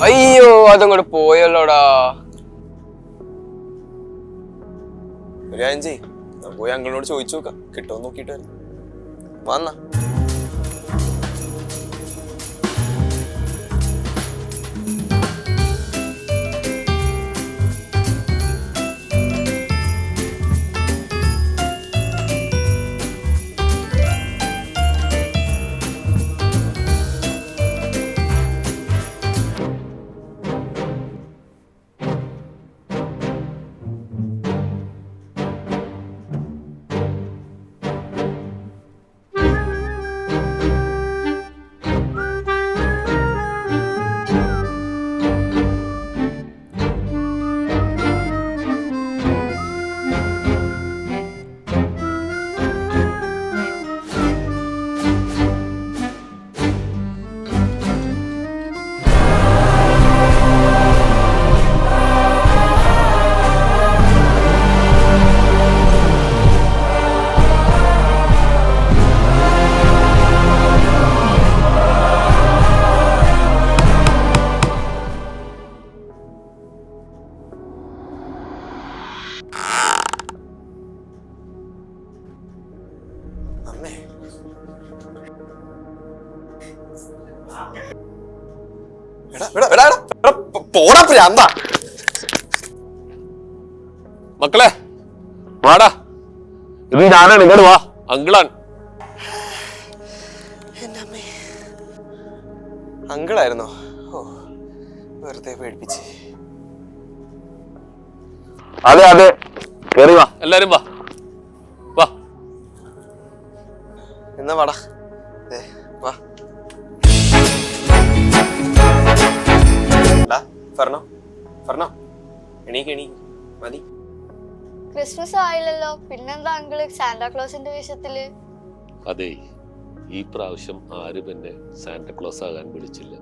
അയ്യോ അതങ്ങോട്ട് പോയല്ലോടാ. ഒരു കാര്യം ചെയ്യ്, പോയി അങ്കിളിനോട് ചോദിച്ചു നോക്കാം, കിട്ടുമോ നോക്കിട്ട് വരാം. വന്നാ പോടാ പ്രാന്ത. മക്കളെ വാടാ, ഇത് ഞാനാണ്, ഇങ്ങോട്ട് വാ, അങ്കിളാണ്. എന്റെ അമ്മേ, അങ്കിളായിരുന്നോ? ഓ, വെറുതെ പേടിപ്പിച്ച്. അതെ അതെ, കേറി വാ, എല്ലാരും വാ വാ. എന്നാ വാടാ, വാ. ഫർണോ ഫർണോ, എണീക്ക് എണീക്ക്, മതി. ക്രിസ്മസ് ആയില്ലല്ലോ, പിന്നെന്താ അങ്കിള് സാന്റാക്ലോസിന്റെ വേഷത്തില്? അതെ, ഈ പ്രാവശ്യം ആരും എന്നെ സാന്റാക്ലോസ് ആകാൻ വിളിച്ചില്ല.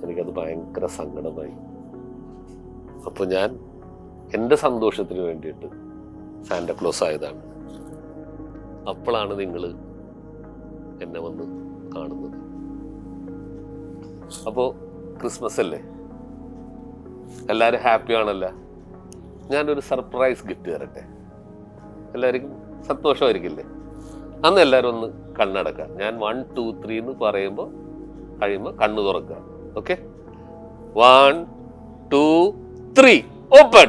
എനിക്കത് ഭയങ്കര സങ്കടമായി. അപ്പൊ ഞാൻ എൻ്റെ സന്തോഷത്തിന് വേണ്ടിയിട്ട് സാന്റാക്ലോസ് ആയതാണ്. അപ്പോഴാണ് നിങ്ങൾ എന്നെ വന്ന് കാണുന്നത്. അപ്പോൾ ക്രിസ്മസ് അല്ലേ, എല്ലാവരും ഹാപ്പി ആണല്ലോ. ഞാനൊരു സർപ്രൈസ് ഗിഫ്റ്റ് തരട്ടെ, എല്ലാവർക്കും സന്തോഷമായിരിക്കില്ലേ? അന്ന് എല്ലാവരും ഒന്ന് കണ്ണടക്കുക. ഞാൻ 1 2 3 എന്ന് പറയുമ്പോൾ കഴിയുമ്പോൾ കണ്ണു തുറക്കുക. Okay, 1 2 3 open.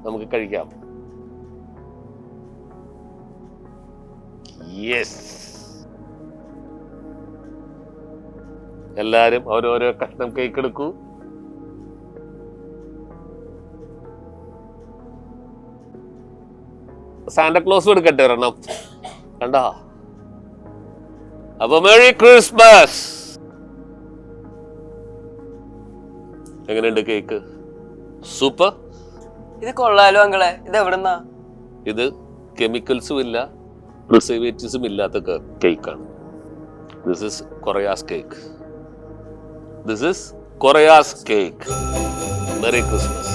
നമുക്ക് കഴിക്കാം. യെസ്, എല്ലാരും ഓരോരോ കഷ്ണം കേക്ക് എടുക്കൂ. സാന്റാക്ലോസ് എടുക്കട്ടെ ഒരെണ്ണം, കണ്ടാ? അപ്പൊ മേരി ക്രിസ്മസ്. എങ്ങനെയുണ്ട് കേക്ക്? സൂപ്പർ. ഇത് കൊള്ളാലോ അങ്കിളെ, ഇത് എവിടെന്നാ? ഇത് കെമിക്കൽസും ഇല്ല പ്രിസർവേറ്റീവ്സും ഇല്ലാത്ത കേക്കാണ്. ദിസ് ഇസ് കൊറിയാസ് കേക്ക്. ദിസ് ഇസ് കൊറിയാസ് കേക്ക്. Merry Christmas.